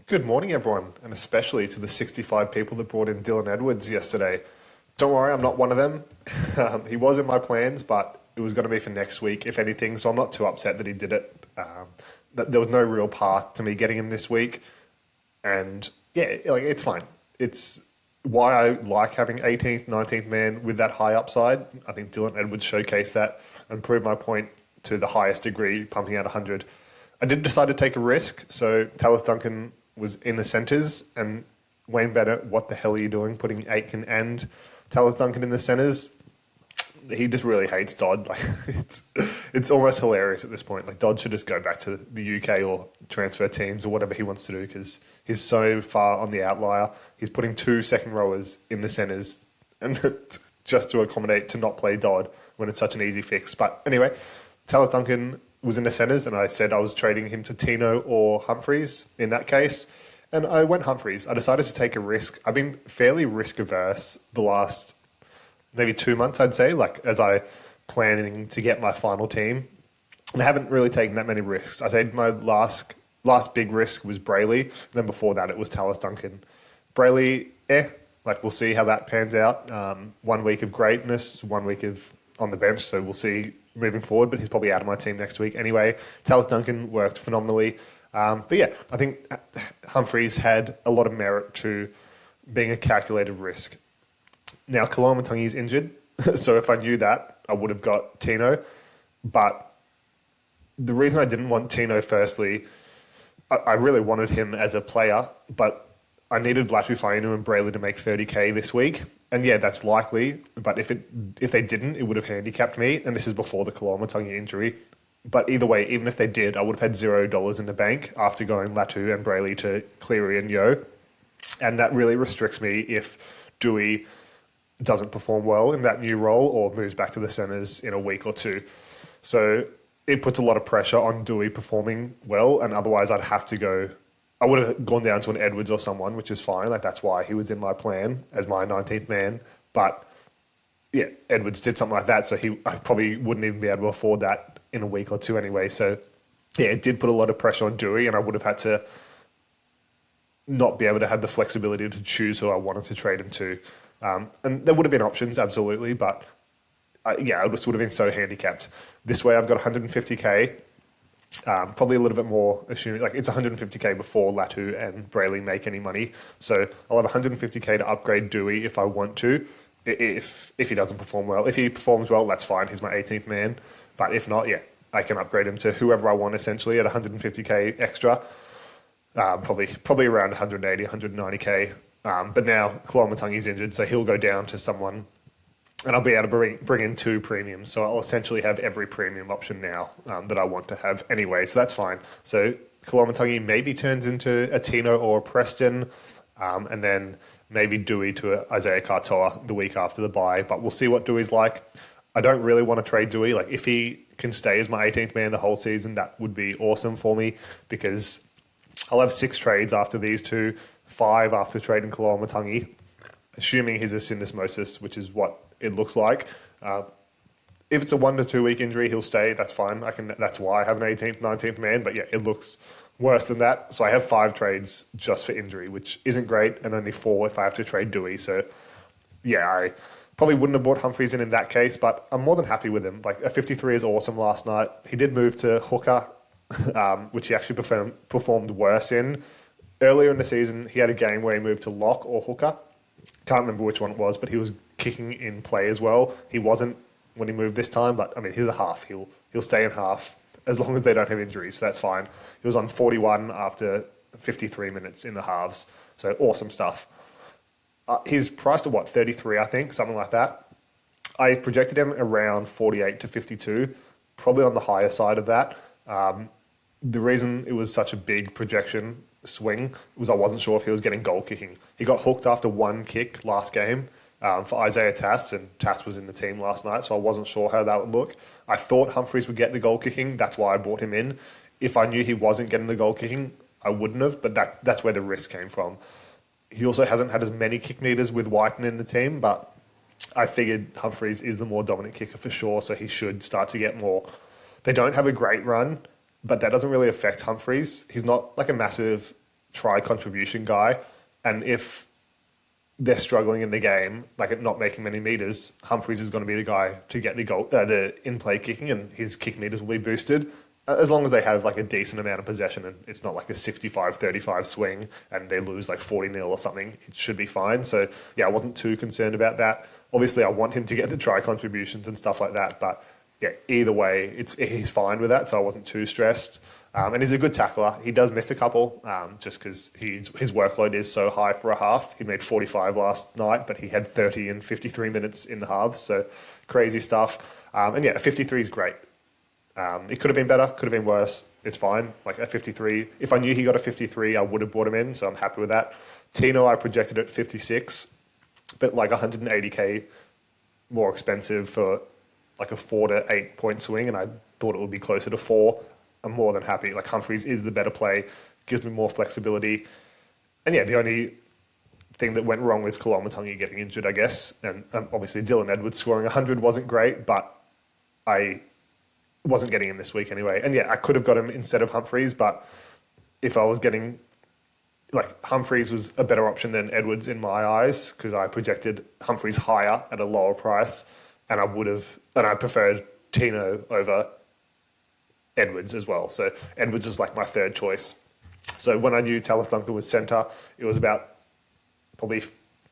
Good morning, everyone, and especially to the 65 people that brought in Dylan Edwards yesterday. Don't worry, I'm not one of them. He was in my plans, but it was going to be for next week, if anything, so I'm not too upset that he did it. There was no real path to me getting him this week, and yeah, like it's fine. It's why I like having 18th, 19th man with that high upside. I think Dylan Edwards showcased that and proved my point to the highest degree, pumping out 100. I did decide to take a risk, so Tallis Duncan was in the centres, and Wayne Bennett, what the hell are you doing putting Aitken and Tallis Duncan in the centres? He just really hates Dodd. Like it's almost hilarious at this point. Like Dodd should just go back to the UK or transfer teams or whatever he wants to do because he's so far on the outlier. He's putting two second rowers in the centres and just to accommodate to not play Dodd when it's such an easy fix. But anyway, Tallis Duncan was in the centres, and I said I was trading him to Tino or Humphreys in that case, and I went Humphreys. I decided to take a risk. I've been fairly risk averse the last maybe 2 months, I'd say, like as I planning to get my final team, and I haven't really taken that many risks. I said my last big risk was Brayley, and then before that it was Tallis Duncan. Brayley, like we'll see how that pans out. 1 week of greatness, 1 week of on the bench, so we'll see moving forward, but he's probably out of my team next week anyway. Tallis Duncan worked phenomenally. But yeah, I think Humphreys had a lot of merit to being a calculated risk. Now, Kolo is injured, so if I knew that, I would have got Tino. But the reason I didn't want Tino, firstly, I really wanted him as a player, but I needed Rabbitohs and Brayley to make 30k this week. And yeah, that's likely, but if they didn't, it would have handicapped me, and this is before the Kolo injury. But either way, even if they did, I would have had $0 in the bank after going Latu and Brayley to Cleary and Yo. And that really restricts me if Dewey doesn't perform well in that new role or moves back to the centres in a week or two. So it puts a lot of pressure on Dewey performing well, and otherwise I'd have to go. I would have gone down to an Edwards or someone, which is fine. Like that's why he was in my plan as my 19th man. But yeah, Edwards did something like that, so I probably wouldn't even be able to afford that in a week or two anyway. So yeah, it did put a lot of pressure on Dewey, and I would have had to not be able to have the flexibility to choose who I wanted to trade him to. And there would have been options, absolutely, but yeah, I just would have been so handicapped. This way I've got 150k, probably a little bit more, assuming like it's 150k before Latu and Brayley make any money. So I'll have 150k to upgrade Dewey if I want to, if he doesn't perform well. If he performs well, that's fine. He's my 18th man. But if not, yeah, I can upgrade him to whoever I want essentially at 150k extra. Probably around 180, 190k. But now Kolo is injured, so he'll go down to someone, and I'll be able to bring in two premiums. So I'll essentially have every premium option now that I want to have anyway. So that's fine. So Kolo maybe turns into a Tino or a Preston, and then maybe Dewey to Isaiah Katoa the week after the bye. But we'll see what Dewey's like. I don't really want to trade Dewey. Like if he can stay as my 18th man the whole season, that would be awesome for me because I'll have 6 trades after these two, 5 after trading Kolo, assuming he's a syndesmosis, which is what it looks like. If it's a 1 to 2 week injury, he'll stay. That's fine. That's why I have an 18th, 19th man. But yeah, it looks worse than that. So I have 5 trades just for injury, which isn't great, and only 4 if I have to trade Dewey. So yeah, I probably wouldn't have bought Humphreys in that case, but I'm more than happy with him. Like a 53 is awesome last night. He did move to hooker, which he actually performed worse in. Earlier in the season, he had a game where he moved to lock or hooker. Can't remember which one it was, but he was kicking in play as well. He wasn't when he moved this time, but I mean, he's a half. He'll stay in half as long as they don't have injuries, so that's fine. He was on 41 after 53 minutes in the halves, so awesome stuff. He's priced at 33, I think, something like that. I projected him around 48 to 52, probably on the higher side of that. The reason it was such a big projection swing was I wasn't sure if he was getting goal kicking. He got hooked after 1 kick last game for Isaiah Tass, and Tass was in the team last night, so I wasn't sure how that would look. I thought Humphreys would get the goal kicking. That's why I brought him in. If I knew he wasn't getting the goal kicking, I wouldn't have, but that's where the risk came from. He also hasn't had as many kick meters with Whiten in the team, but I figured Humphreys is the more dominant kicker for sure, so he should start to get more. They don't have a great run, but that doesn't really affect Humphreys. He's not like a massive try contribution guy. And if they're struggling in the game, like at not making many meters, Humphries is going to be the guy to get the goal, the in-play kicking, and his kick meters will be boosted. As long as they have like a decent amount of possession and it's not like a 65-35 swing and they lose like 40-0 or something, it should be fine. So yeah, I wasn't too concerned about that. Obviously, I want him to get the try contributions and stuff like that, but yeah, either way, he's fine with that, so I wasn't too stressed. And he's a good tackler. He does miss a couple, just because his workload is so high for a half. He made 45 last night, but he had 30 and 53 minutes in the halves, so crazy stuff. And yeah, a 53 is great. It could have been better, could have been worse. It's fine. Like a 53, if I knew he got a 53, I would have brought him in, so I'm happy with that. Tino, I projected at 56, but like 180k more expensive for like a 4 to 8 point swing, and I thought it would be closer to 4. I'm more than happy. Like Humphries is the better play, gives me more flexibility. And yeah, the only thing that went wrong was Kolo getting injured, I guess. And obviously Dylan Edwards scoring 100 wasn't great, but I wasn't getting him this week anyway. And yeah, I could have got him instead of Humphries, but if I was getting, like Humphries was a better option than Edwards in my eyes, because I projected Humphries higher at a lower price, and I preferred Tino over Edwards as well. So Edwards was like my third choice. So when I knew Tallis Duncan was centre, it was about probably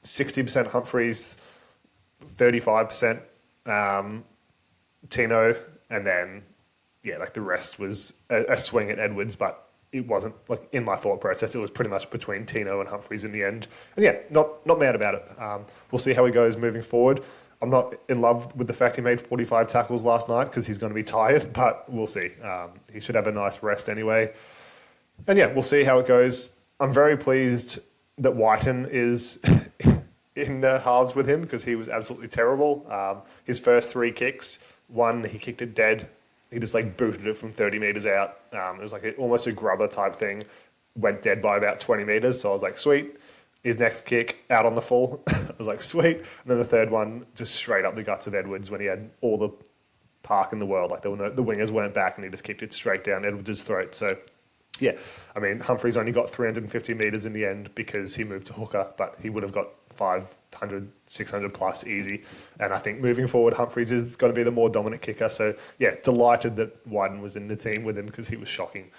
60% Humphries, 35% Tino, and then yeah, like the rest was a swing at Edwards, but it wasn't like in my thought process. It was pretty much between Tino and Humphries in the end. And yeah, not mad about it. We'll see how he goes moving forward. I'm not in love with the fact he made 45 tackles last night because he's going to be tired, but we'll see. He should have a nice rest anyway. And yeah, we'll see how it goes. I'm very pleased that Whiten is in the halves with him because he was absolutely terrible. His first 3 kicks, one, he kicked it dead. He just like booted it from 30 metres out. It was like almost a grubber type thing. Went dead by about 20 metres, so I was like, sweet. His next kick, out on the full. I was like, sweet. And then the third one, just straight up the guts of Edwards when he had all the park in the world. Like the wingers weren't back and he just kicked it straight down Edwards' throat. So, yeah, I mean, Humphries only got 350 metres in the end because he moved to hooker, but he would have got 500, 600 plus easy. And I think moving forward, Humphries is going to be the more dominant kicker. So, yeah, delighted that Wyden was in the team with him because he was shocking.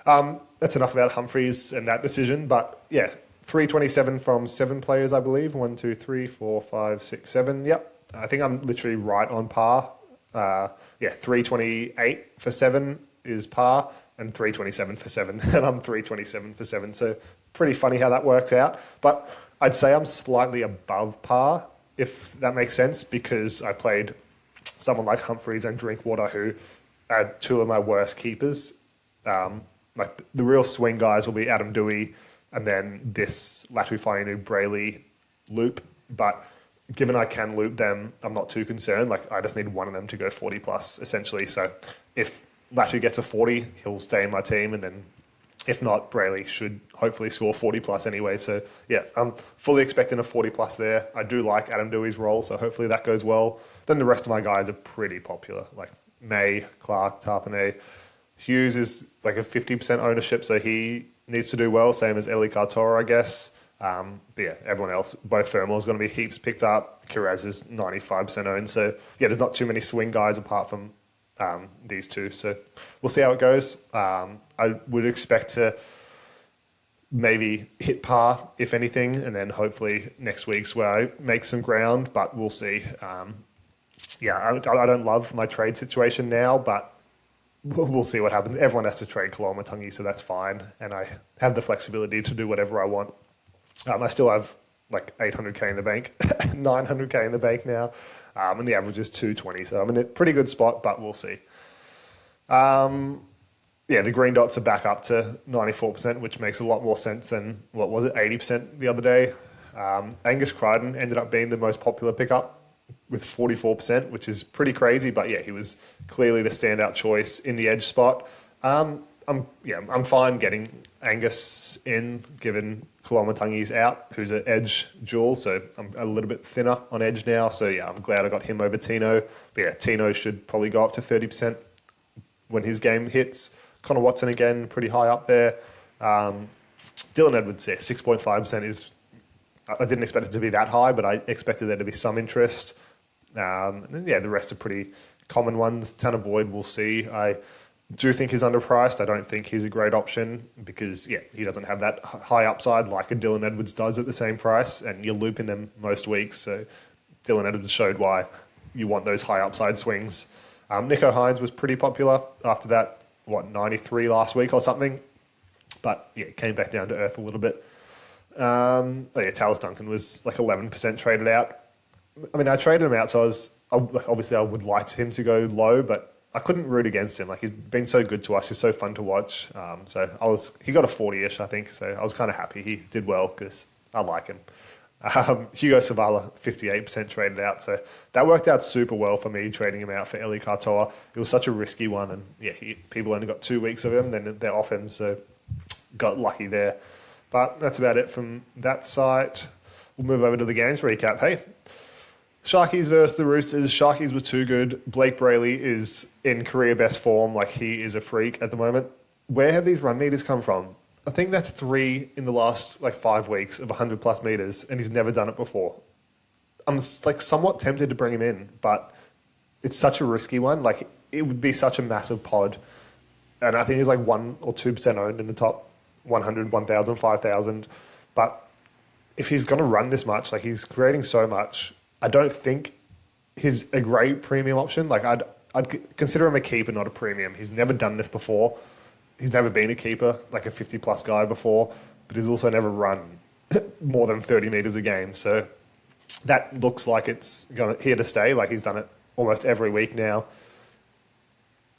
That's enough about Humphries and that decision. But, yeah, 327 from 7 players, I believe. 1, 2, 3, 4, 5, 6, 7. Yep. I think I'm literally right on par. 328 for 7 is par, and 327 for 7. And I'm 327 for 7. So pretty funny how that works out. But I'd say I'm slightly above par, if that makes sense, because I played someone like Humphries and Drinkwater, who are 2 of my worst keepers. Like the real swing guys will be Adam Dewey, and then this Latu Fainu Brayley loop. But given I can loop them, I'm not too concerned. Like I just need one of them to go 40 plus, essentially. So if Latu gets a 40, he'll stay in my team. And then if not, Brayley should hopefully score 40 plus anyway. So yeah, I'm fully expecting a 40 plus there. I do like Adam Dewey's role, so hopefully that goes well. Then the rest of my guys are pretty popular. Like May, Clark, Tarpanay. Hughes is like a 50% ownership, so he needs to do well, same as Eli Kartora, I guess. But yeah, everyone else, both Fermor's going to be heaps picked up. Kiraz is 95% owned. So yeah, there's not too many swing guys apart from these 2. So we'll see how it goes. I would expect to maybe hit par, if anything, and then hopefully next week's where I make some ground, but we'll see. I don't love my trade situation now, but we'll see what happens. Everyone has to trade Koloamatangi, so that's fine. And I have the flexibility to do whatever I want. I still have like 800k in the bank, 900k in the bank now. And the average is 220. So I'm in a pretty good spot, but we'll see. The green dots are back up to 94%, which makes a lot more sense than, 80% the other day. Angus Crichton ended up being the most popular pickup with 44%, which is pretty crazy. But yeah, he was clearly the standout choice in the edge spot. I'm fine getting Angus in, given Koloamatangi's out, who's an edge dual, so I'm a little bit thinner on edge now. So yeah, I'm glad I got him over Tino. But yeah, Tino should probably go up to 30% when his game hits. Connor Watson again, pretty high up there. Dylan Edwards, 6.5% is... I didn't expect it to be that high, but I expected there to be some interest. And the rest are pretty common ones. Tanner Boyd, we'll see. I do think he's underpriced. I don't think he's a great option because, he doesn't have that high upside like a Dylan Edwards does at the same price, and you're looping them most weeks. So Dylan Edwards showed why you want those high upside swings. Nico Hines was pretty popular after that, 93 last week or something. But, it came back down to earth a little bit. Talis Duncan was like 11% traded out. I mean, I traded him out, so obviously I would like him to go low, but I couldn't root against him. Like, he's been so good to us. He's so fun to watch. He got a 40-ish, I think. So I was kind of happy he did well because I like him. Hugo Savala, 58% traded out. So that worked out super well for me, trading him out for Eli Katoa. It was such a risky one. And people only got 2 weeks of him, then they're off him. So got lucky there. But that's about it from that site. We'll move over to the games recap. Hey, Sharkies versus the Roosters. Sharkies were too good. Blake Brayley is in career best form. Like, he is a freak at the moment. Where have these run meters come from? I think that's 3 in the last 5 weeks of 100 plus meters, and he's never done it before. I'm somewhat tempted to bring him in, but it's such a risky one. Like, it would be such a massive pod. And I think he's 1 or 2% owned in the top 100, 1,000, 5,000. But if he's going to run this much, he's creating so much, I don't think he's a great premium option. I'd consider him a keeper, not a premium. He's never done this before. He's never been a keeper, a 50-plus guy before, but he's also never run more than 30 meters a game. So that looks like it's here to stay. He's done it almost every week now.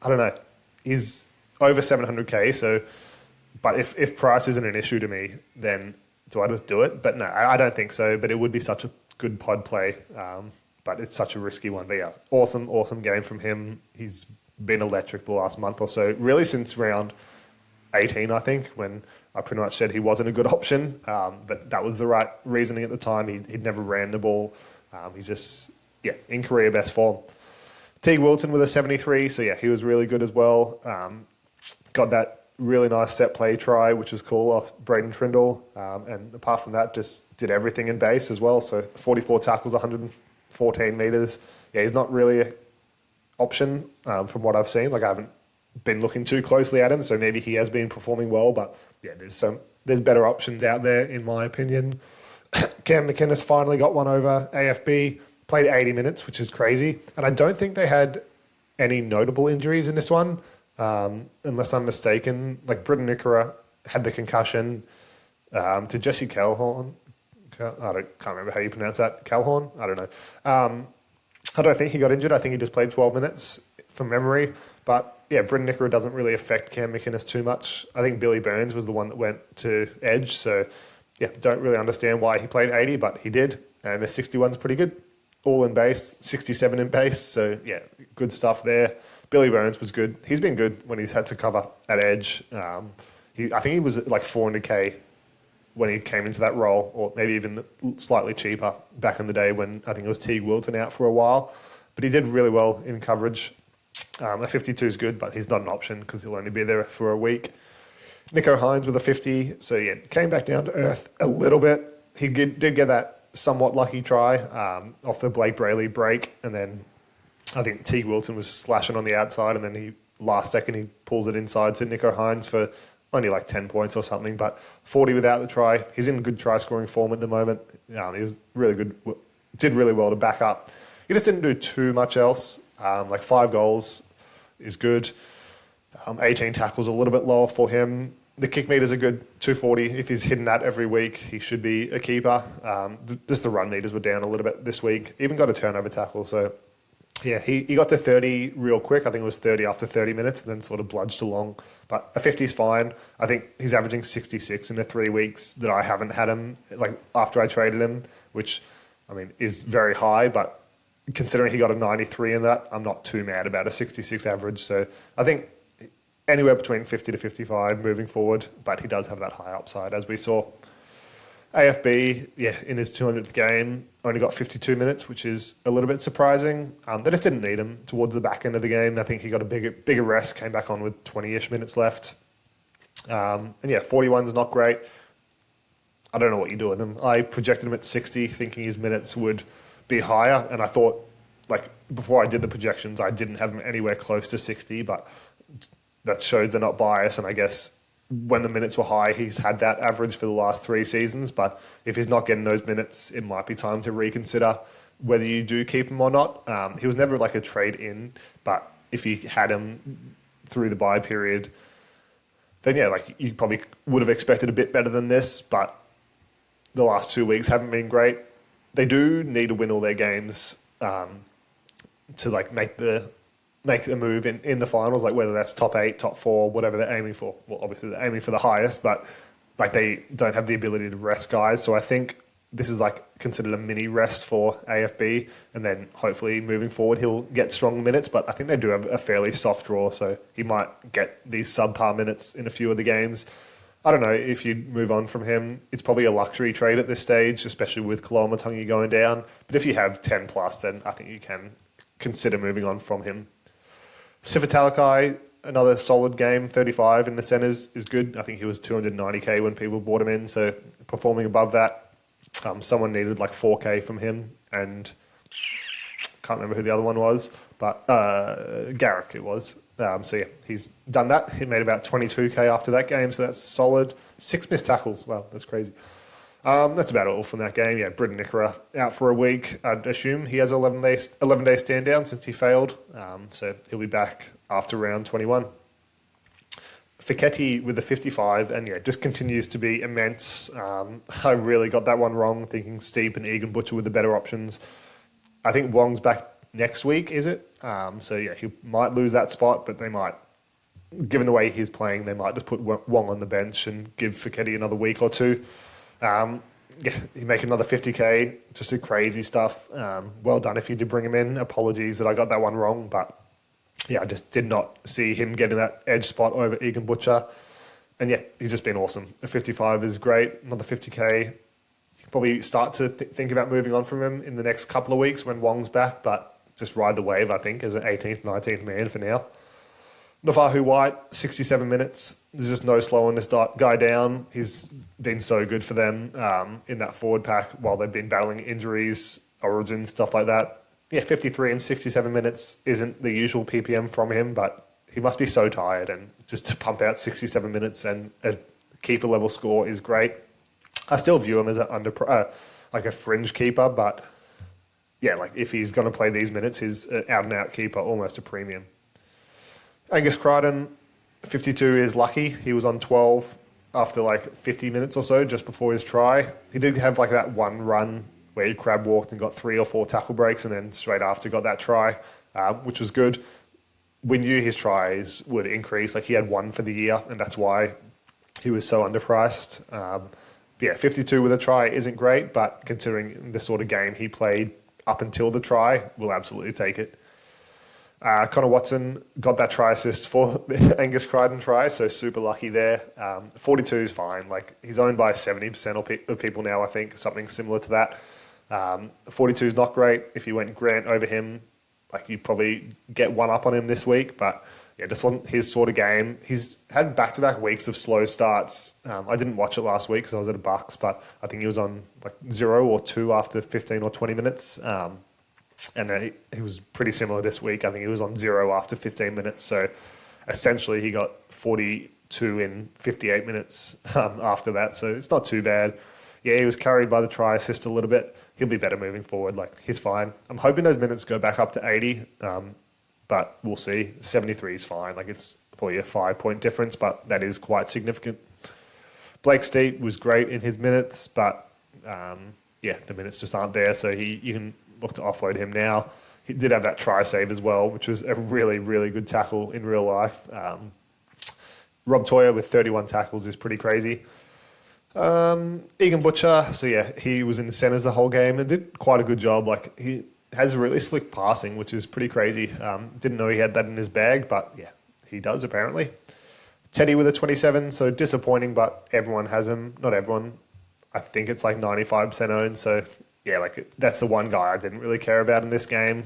I don't know. He's over 700K, so... But if price isn't an issue to me, then do I just do it? But no, I don't think so. But it would be such a good pod play. But it's such a risky one. But awesome game from him. He's been electric the last month or so. Really since round 18, I think, when I pretty much said he wasn't a good option. But that was the right reasoning at the time. He'd never ran the ball. He's just, in career best form. Teague Wilton with a 73. So, he was really good as well. Got that really nice set play try, which was cool, off Braden Trindle. And apart from that, just did everything in base as well. So 44 tackles, 114 meters. He's not really an option from what I've seen. I haven't been looking too closely at him, so maybe he has been performing well. But there's better options out there, in my opinion. Cam McInnes finally got one over AFB, played 80 minutes, which is crazy. And I don't think they had any notable injuries in this one. Unless I'm mistaken, Britton Nikora had the concussion to Jesse Calhoun. Can't remember how you pronounce that. Calhoun? I don't know. I don't think he got injured. I think he just played 12 minutes from memory. But Britton Nikora doesn't really affect Cam McInnes too much. I think Billy Burns was the one that went to edge. So don't really understand why he played 80, but he did. And the 61's pretty good. All in base, 67 in base. So good stuff there. Billy Burns was good. He's been good when he's had to cover at edge. I think he was at 400K when he came into that role, or maybe even slightly cheaper back in the day when I think it was Teague Wilton out for a while. But he did really well in coverage. A 52 is good, but he's not an option because he'll only be there for a week. Nico Hines with a 50. So, came back down to earth a little bit. He did get that somewhat lucky try off the Blake Brayley break, and then I think Teague Wilton was slashing on the outside, and then last second he pulls it inside to Nico Hines for only 10 points or something, but 40 without the try. He's in good try scoring form at the moment. He was really good, did really well to back up. He just didn't do too much else. 5 goals is good. 18 tackles a little bit lower for him. The kick meters are good, 240. If he's hitting that every week, he should be a keeper. Just the run meters were down a little bit this week. Even got a turnover tackle, so... he got to 30 real quick. I think it was 30 after 30 minutes and then sort of bludged along. But a 50 is fine. I think he's averaging 66 in the 3 weeks that I haven't had him, after I traded him, which, is very high. But considering he got a 93 in that, I'm not too mad about a 66 average. So I think anywhere between 50 to 55 moving forward. But he does have that high upside, as we saw. AFB, in his 200th game, only got 52 minutes, which is a little bit surprising. They just didn't need him towards the back end of the game. I think he got a bigger rest, came back on with 20-ish minutes left. And yeah, 41's not great. I don't know what you do with him. I projected him at 60, thinking his minutes would be higher, and I thought, like, before I did the projections, I didn't have him anywhere close to 60, but that shows they're not biased, and I guess when the minutes were high, he's had that average for the last 3 seasons, but if he's not getting those minutes, it might be time to reconsider whether you do keep him or not. He was never like a trade in, but if you had him through the bye period, then yeah, like you probably would have expected a bit better than this, but the last 2 weeks haven't been great. They do need to win all their games to like make the move in the finals, like whether that's top 8, top 4, whatever they're aiming for. Well, obviously they're aiming for the highest, but like they don't have the ability to rest guys. So I think this is like considered a mini rest for AFB, and then hopefully moving forward he'll get strong minutes. But I think they do have a fairly soft draw, so he might get these subpar minutes in a few of the games. I don't know if you move on from him. It's probably a luxury trade at this stage, especially with Kolo going down. But if you have 10 plus, then I think you can consider moving on from him. Sifa Talakai, another solid game, 35 in the centres is good. I think he was 290k when people bought him in, so performing above that. Someone needed like 4k from him, and can't remember who the other one was, but Garrick it was. So yeah, he's done that. He made about 22k after that game, so that's solid. 6 missed tackles. Wow, that's crazy. That's about all from that game. Yeah, Britton Nickera out for a week. I'd assume he has an 11-day stand down since he failed. So he'll be back after round 21. Fiketti with the 55, and yeah, just continues to be immense. I really got that one wrong, thinking Steep and Egan Butcher were the better options. I think Wong's back next week, is it? So yeah, he might lose that spot, but they might, given the way he's playing, they might just put Wong on the bench and give Fiketti another week or two. Yeah, he make another 50k, just the crazy stuff. Well done if you did bring him in. Apologies that I got that one wrong, but yeah, I just did not see him getting that edge spot over Egan Butcher. And yeah, he's just been awesome. A 55 is great. Another 50k. You can probably start to think about moving on from him in the next couple of weeks when Wong's back, but just ride the wave, I think, as an 18th, 19th man for now. Nofahu White, 67 minutes. There's just no slowing this guy down. He's been so good for them in that forward pack while they've been battling injuries, origin, stuff like that. Yeah, 53 and 67 minutes isn't the usual PPM from him, but he must be so tired, and just to pump out 67 minutes and a keeper level score is great. I still view him as like a fringe keeper, but yeah, like if he's going to play these minutes, he's an out and out keeper, almost a premium. Angus Crichton, 52 is lucky. He was on 12 after like 50 minutes or so just before his try. He did have like that one run where he crab walked and got 3 or 4 tackle breaks, and then straight after got that try, which was good. We knew his tries would increase. Like he had 1 for the year, and that's why he was so underpriced. Yeah, 52 with a try isn't great, but considering the sort of game he played up until the try, we'll absolutely take it. Connor Watson got that try assist for the Angus Crichton try, so super lucky there. 42 is fine. Like he's owned by 70% of people now, I think, something similar to that. 42 is not great. If you went Grant over him, like you'd probably get one up on him this week, but yeah, just wasn't his sort of game. He's had back-to-back weeks of slow starts. I didn't watch it last week because I was at a Bucks, but I think he was on like 0 or 2 after 15 or 20 minutes. And he was pretty similar this week. I think he was on 0 after 15 minutes. So essentially he got 42 in 58 minutes after that. So it's not too bad. Yeah, he was carried by the try assist a little bit. He'll be better moving forward. Like he's fine. I'm hoping those minutes go back up to 80. But we'll see. 73 is fine. Like it's probably a 5-point difference, but that is quite significant. Blake Steep was great in his minutes, but yeah, the minutes just aren't there. So you can look to offload him now. He did have that try save as well, which was a really, really good tackle in real life. Rob Toyer with 31 tackles is pretty crazy. Egan Butcher, so yeah, he was in the centres the whole game and did quite a good job. Like he has really slick passing, which is pretty crazy. Didn't know he had that in his bag, but yeah, he does apparently. Teddy with a 27, so disappointing, but everyone has him. Not everyone. I think it's like 95% owned, so yeah, like that's the one guy I didn't really care about in this game.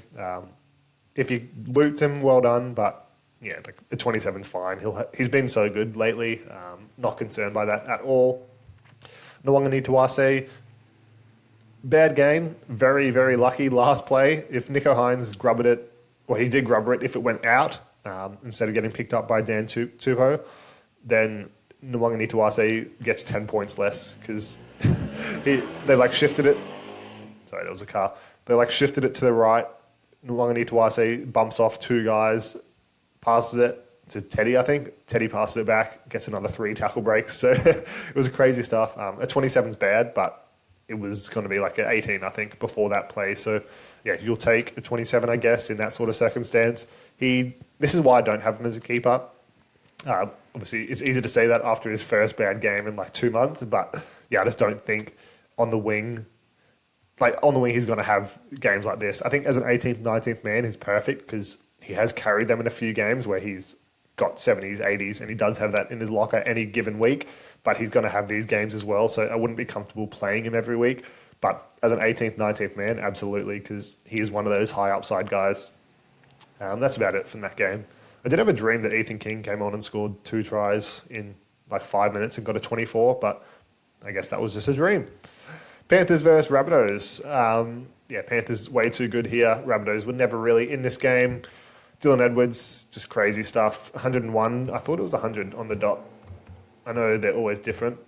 If you looped him, well done, but yeah, like the 27's fine. He's been so good lately. Not concerned by that at all. Nwanga Nitawase, bad game. Very, very lucky last play. If Nico Hines grubbered it, well, he did grubber it. If it went out instead of getting picked up by Dan Tupou, then Nwanga Nitawase gets 10 points less because they like shifted it. Sorry, there was a car. They like shifted it to the right. Nwanga Nitawase bumps off two guys, passes it to Teddy, I think. Teddy passes it back, gets another 3 tackle breaks. So it was crazy stuff. A 27's bad, but it was going to be like an 18, I think, before that play. So, yeah, you'll take a 27, I guess, in that sort of circumstance. This is why I don't have him as a keeper. Obviously, it's easy to say that after his first bad game in like 2 months, but yeah, I just don't think on the wing, he's going to have games like this. I think as an 18th, 19th man, he's perfect because he has carried them in a few games where he's got 70s, 80s, and he does have that in his locker any given week, but he's going to have these games as well, so I wouldn't be comfortable playing him every week. But as an 18th, 19th man, absolutely, because he is one of those high upside guys. That's about it from that game. I did have a dream that Ethan King came on and scored 2 tries in like 5 minutes and got a 24, but I guess that was just a dream. Panthers versus Rabbitohs. Panthers way too good here. Rabbitohs were never really in this game. Dylan Edwards, just crazy stuff. 101. I thought it was 100 on the dot. I know they're always different.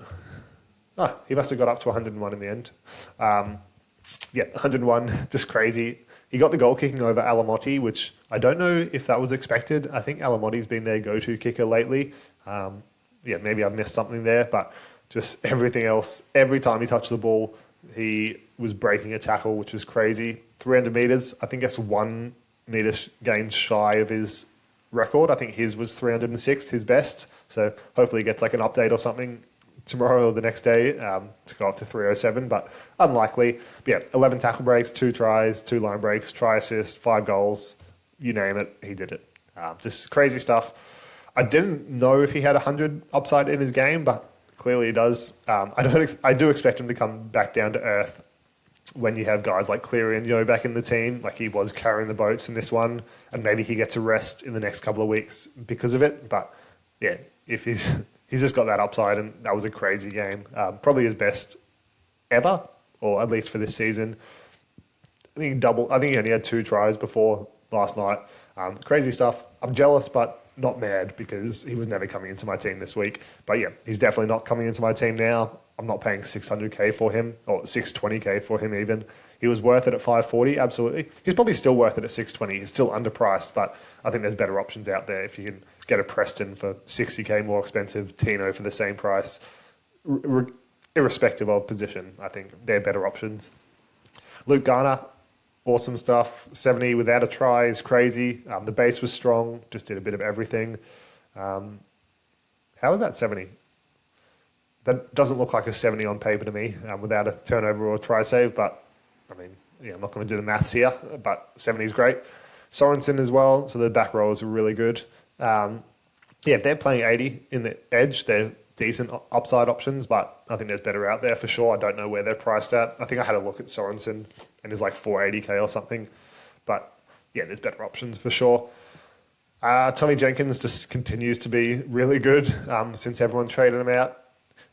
He must have got up to 101 in the end. 101, just crazy. He got the goal kicking over Alamotti, which I don't know if that was expected. I think Alamotti's been their go-to kicker lately. Maybe I've missed something there, but just everything else, every time he touched the ball, he was breaking a tackle, which was crazy. 300 metres, I think that's 1 metre gained shy of his record. I think his was 306th, his best. So hopefully he gets like an update or something tomorrow or the next day to go up to 307, but unlikely. But yeah, 11 tackle breaks, 2 tries, 2 line breaks, try assist, 5 goals, you name it, he did it. Just crazy stuff. I didn't know if he had 100 upside in his game, but clearly he does. I do expect him to come back down to earth when you have guys like Cleary and Yo back in the team, like he was carrying the boats in this one, and maybe he gets a rest in the next couple of weeks because of it. But yeah, if he's just got that upside, and that was a crazy game. Probably his best ever, or at least for this season. I think he only had 2 tries before last night. Crazy stuff. I'm jealous, but not mad because he was never coming into my team this week. But yeah, he's definitely not coming into my team now. I'm not paying 600k for him, or 620k for him even. He was worth it at 540, absolutely. He's probably still worth it at 620. He's still underpriced, but I think there's better options out there. If you can get a Preston for 60k more expensive, Tino for the same price, irrespective of position, I think they're better options. Luke Garner, awesome stuff. 70 without a try is crazy. The base was strong, just did a bit of everything. How is that 70? That doesn't look like a 70 on paper to me without a turnover or try save, but I mean, yeah, I'm not going to do the maths here, but 70 is great. Sorensen as well, so the back rows are really good. They're playing 80 in the edge. They're decent upside options, but I think there's better out there for sure. I don't know where they're priced at. I think I had a look at Sorensen and it's like 480k or something, but yeah, there's better options for sure. Tommy Jenkins just continues to be really good since everyone traded him out.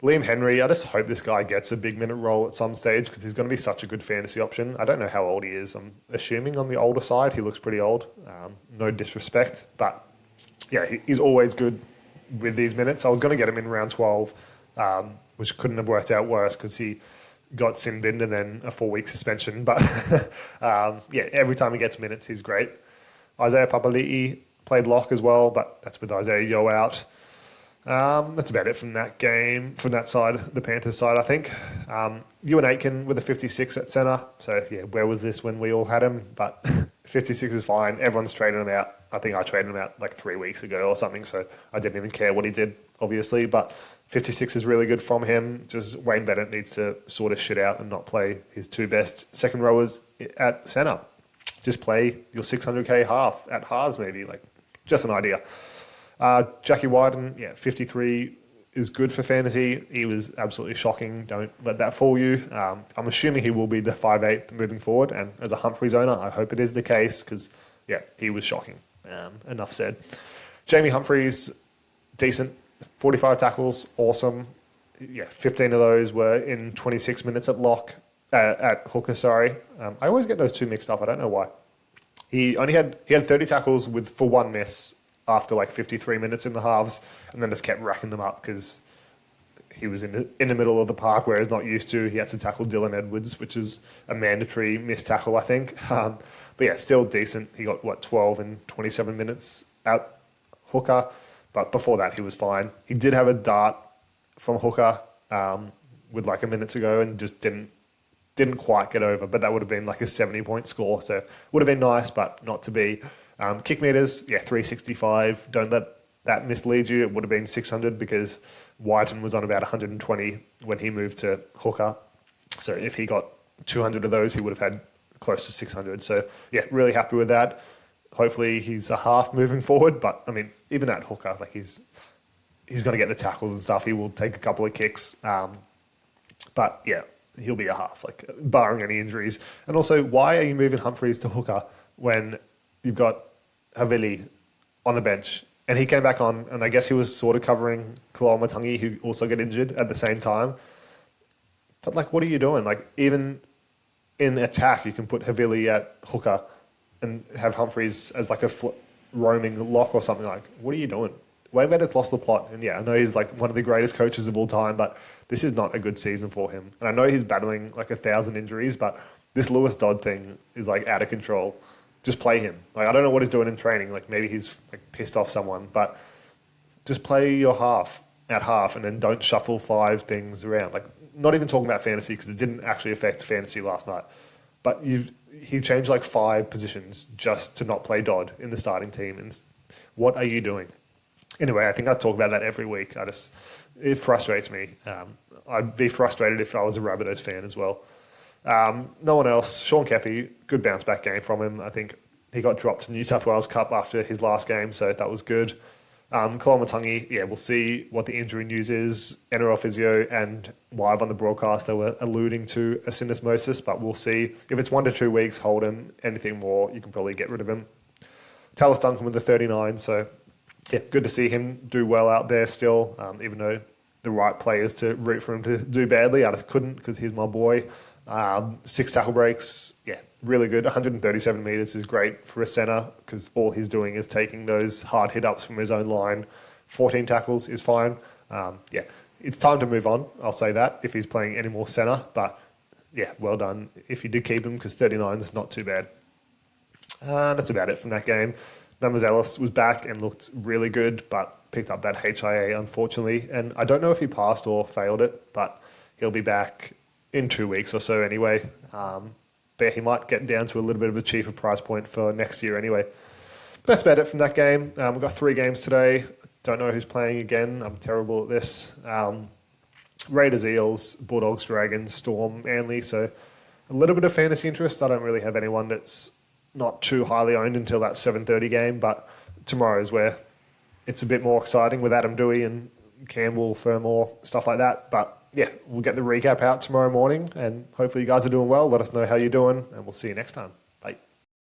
Liam Henry, I just hope this guy gets a big minute role at some stage because he's going to be such a good fantasy option. I don't know how old he is. I'm assuming on the older side. He looks pretty old. No disrespect, but yeah, he's always good with these minutes. I was going to get him in round 12, which couldn't have worked out worse because he got sin binned and then a 4-week suspension. But every time he gets minutes, he's great. Isaiah Papali'i played lock as well, but that's with Isaiah Yo out. That's about it from that game, from that side, the Panthers side, I think. Ewan Aitken with a 56 at centre. So, yeah, where was this when we all had him? But 56 is fine. Everyone's trading him out. I think I traded him out like 3 weeks ago or something, so I didn't even care what he did, obviously. But 56 is really good from him. Just Wayne Bennett needs to sort of shit out and not play his 2 best second rowers at centre. Just play your 600k half at halves maybe, like just an idea. Jackie Wyden, 53 is good for fantasy. He was absolutely shocking. Don't let that fool you. I'm assuming he will be the 5/8 moving forward. And as a Humphreys owner, I hope it is the case because, he was shocking. Enough said. Jamie Humphries, decent. 45 tackles, awesome. Yeah, 15 of those were in 26 minutes at hooker, sorry. I always get those two mixed up. I don't know why. He had 30 tackles for one miss after like 53 minutes in the halves, and then just kept racking them up because he was in the middle of the park where he's not used to. He had to tackle Dylan Edwards, which is a mandatory missed tackle, I think. But yeah, still decent. He got, 12 in 27 minutes at hooker. But before that, he was fine. He did have a dart from hooker with like a minute to go and just didn't quite get over. But that would have been like a 70-point score. So would have been nice, but not to be. Kick meters, 365. Don't let that mislead you. It would have been 600 because Whiten was on about 120 when he moved to hooker. So if he got 200 of those, he would have had close to 600. So yeah, really happy with that. Hopefully he's a half moving forward. But I mean, even at hooker, like he's going to get the tackles and stuff. He will take a couple of kicks. But yeah, he'll be a half, like barring any injuries. And also, why are you moving Humphries to hooker when you've got Havili on the bench? And he came back on, and I guess he was sort of covering Kolo, who also got injured at the same time. But, like, what are you doing? Like, even in attack, you can put Havili at hooker and have Humphries as, like, a roaming lock or something. Like, what are you doing? Wayne has lost the plot. And, yeah, I know he's, like, one of the greatest coaches of all time, but this is not a good season for him. And I know he's battling, like, 1,000 injuries, but this Lewis Dodd thing is, like, out of control. Just play him. Like, I don't know what he's doing in training. Like, maybe he's like pissed off someone, but just play your half at half and then don't shuffle 5 things around. Like, not even talking about fantasy because it didn't actually affect fantasy last night. But he changed like 5 positions just to not play Dodd in the starting team. And what are you doing? Anyway, I think I talk about that every week. It frustrates me. I'd be frustrated if I was a Rabbitohs fan as well. No one else. Sean Kepi, good bounce back game from him. I think he got dropped to New South Wales Cup after his last game, so that was good. Kolo, we'll see what the injury news is. NRL physio and live on the broadcast, they were alluding to a syndesmosis, but we'll see. If it's 1 to 2 weeks, hold him. Anything more, you can probably get rid of him. Tallis Duncan with the 39, so yeah, good to see him do well out there still, even though the right players to root for him to do badly. I just couldn't because he's my boy. 6 tackle breaks, really good. 137 metres is great for a centre because all he's doing is taking those hard hit-ups from his own line. 14 tackles is fine. It's time to move on, I'll say that, if he's playing any more centre. But, well done if you did keep him because 39 is not too bad. That's about it from that game. Numbers Ellis was back and looked really good, but picked up that HIA, unfortunately. And I don't know if he passed or failed it, but he'll be back in 2 weeks or so anyway. But he might get down to a little bit of a cheaper price point for next year anyway. But that's about it from that game. We've got 3 games today. Don't know who's playing again. I'm terrible at this. Raiders, Eels, Bulldogs, Dragons, Storm, Manly. So a little bit of fantasy interest. I don't really have anyone that's not too highly owned until that 7:30 game. But tomorrow is where it's a bit more exciting with Adam Dewey and Campbell, Fermor, stuff like that. But we'll get the recap out tomorrow morning, and hopefully you guys are doing well. Let us know how you're doing, and we'll see you next time.